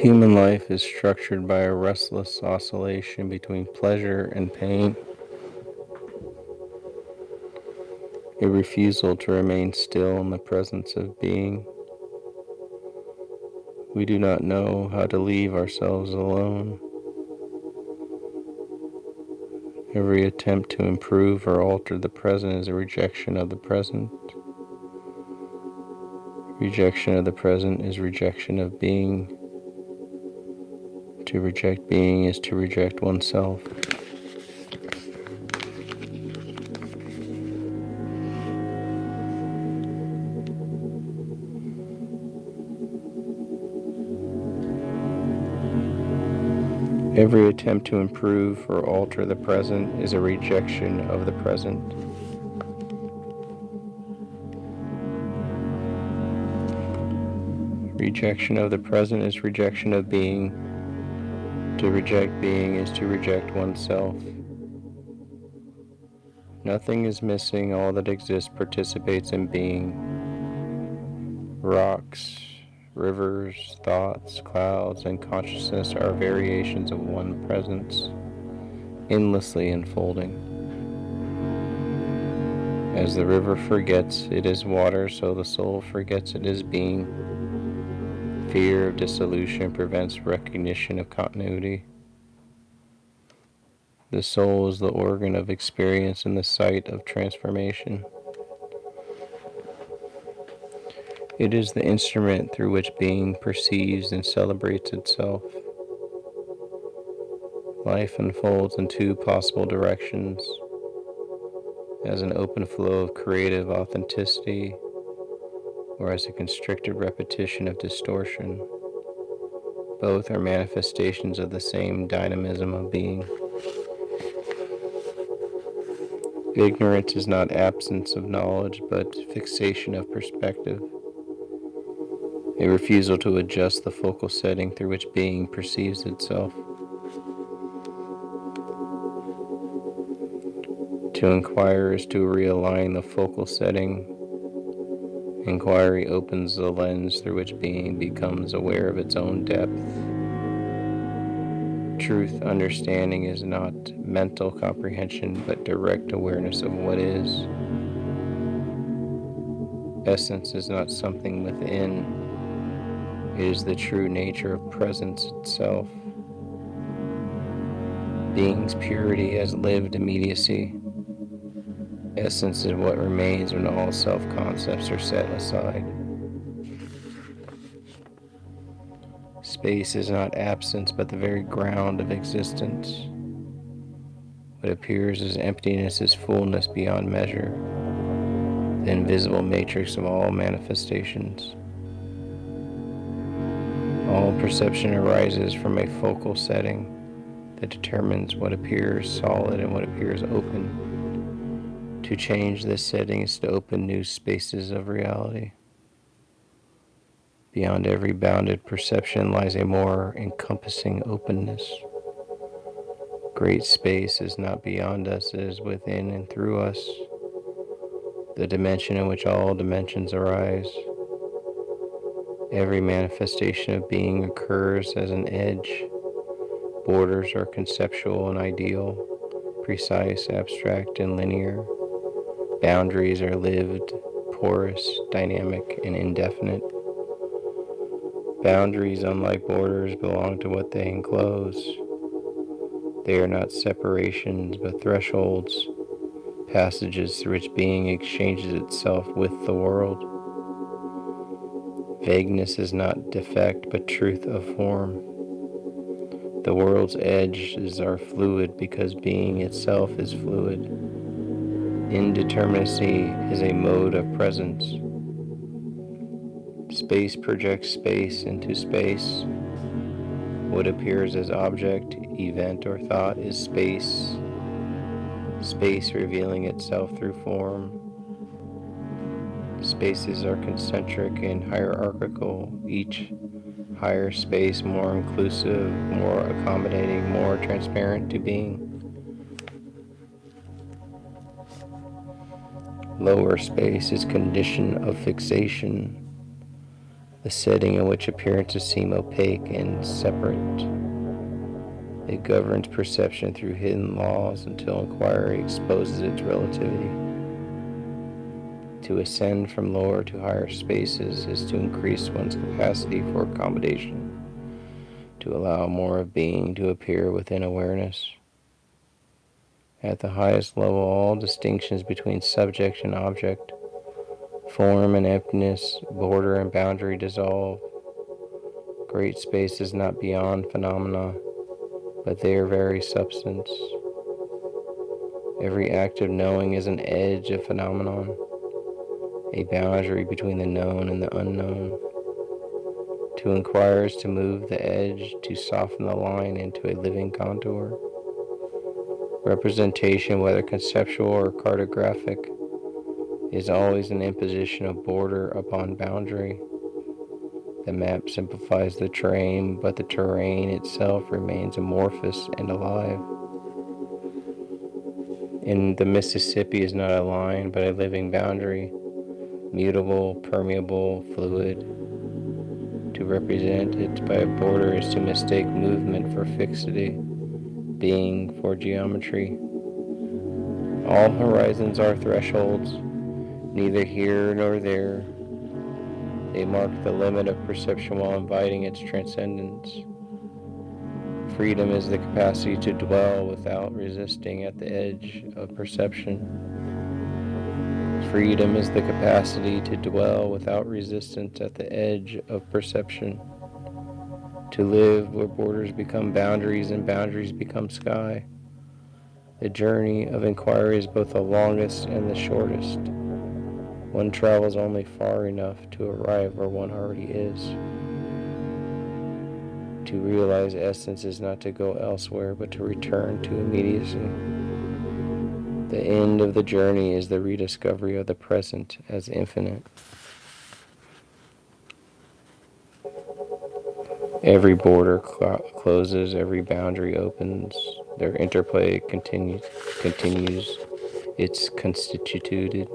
Human life is structured by a restless oscillation between pleasure and pain, a refusal to remain still in the presence of being. We do not know how to leave ourselves alone. Every attempt to improve or alter the present is a rejection of the present. Rejection of the present is rejection of being. To reject being is to reject oneself. Every attempt to improve or alter the present is a rejection of the present. Rejection of the present is rejection of being. To reject being is to reject oneself. Nothing is missing, all that exists participates in being. Rocks, rivers, thoughts, clouds, and consciousness are variations of one presence, endlessly unfolding. As the river forgets it is water, so the soul forgets it is being. Fear of dissolution prevents recognition of continuity. The soul is the organ of experience and the site of transformation. It is the instrument through which being perceives and celebrates itself. Life unfolds in two possible directions, as an open flow of creative authenticity or as a constricted repetition of distortion. Both are manifestations of the same dynamism of being. Ignorance is not absence of knowledge, but fixation of perspective, a refusal to adjust the focal setting through which being perceives itself. To inquire is to realign the focal setting. Inquiry opens the lens through which being becomes aware of its own depth. Truth understanding is not mental comprehension, but direct awareness of what is. Essence is not something within. It is the true nature of presence itself. Being's purity has lived immediacy. Essence is what remains when all self-concepts are set aside. Space is not absence, but the very ground of existence. What appears as emptiness is fullness beyond measure, the invisible matrix of all manifestations. All perception arises from a focal setting that determines what appears solid and what appears open. To change this setting is to open new spaces of reality. Beyond every bounded perception lies a more encompassing openness. Great space is not beyond us, it is within and through us, the dimension in which all dimensions arise. Every manifestation of being occurs as an edge. Borders are conceptual and ideal, precise, abstract, and linear. Boundaries are lived, porous, dynamic, and indefinite. Boundaries, unlike borders, belong to what they enclose. They are not separations, but thresholds, passages through which being exchanges itself with the world. Vagueness is not defect, but truth of form. The world's edges are fluid because being itself is fluid. Indeterminacy is a mode of presence. Space projects space into space. What appears as object, event, or thought is space. Space revealing itself through form. Spaces are concentric and hierarchical, each higher space more inclusive, more accommodating, more transparent to being. Lower space is condition of fixation. the setting in which appearances seem opaque and separate. It governs perception through hidden laws until inquiry exposes its relativity. To ascend from lower to higher spaces is to increase one's capacity for accommodation, to allow more of being to appear within awareness. At the highest level, all distinctions between subject and object, form and emptiness, border and boundary dissolve. Great space is not beyond phenomena, but their very substance. Every act of knowing is an edge of phenomenon, a boundary between the known and the unknown. To inquire is to move the edge, to soften the line into a living contour. Representation, whether conceptual or cartographic, is always an imposition of border upon boundary. The map simplifies the terrain, but the terrain itself remains amorphous and alive. And the Mississippi is not a line, but a living boundary, mutable, permeable, fluid. To represent it by a border is to mistake movement for fixity, being for geometry. All horizons are thresholds, neither here nor there. They mark the limit of perception while inviting its transcendence. Freedom is the capacity to dwell without resisting at the edge of perception. Freedom is the capacity to dwell without resistance at the edge of perception. To live where borders become boundaries and boundaries become sky. The journey of inquiry is both the longest and the shortest. One travels only far enough to arrive where one already is. To realize essence is not to go elsewhere, but to return to immediacy. The end of the journey is the rediscovery of the present as infinite. Every border closes, every boundary opens. Their interplay continues. It's constituted.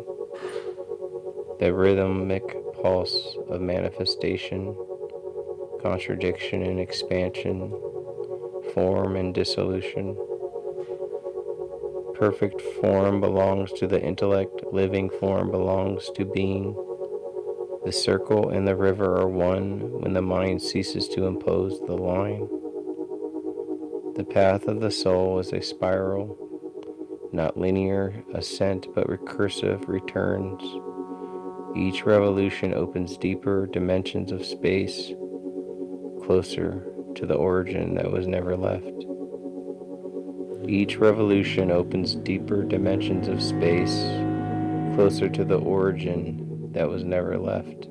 The rhythmic pulse of manifestation, contradiction and expansion, form and dissolution. Perfect form belongs to the intellect, living form belongs to being. The circle and the river are one when the mind ceases to impose the line. The path of the soul is a spiral, not linear ascent but recursive returns. Each revolution opens deeper dimensions of space, closer to the origin that was never left. Each revolution opens deeper dimensions of space, closer to the origin that was never left.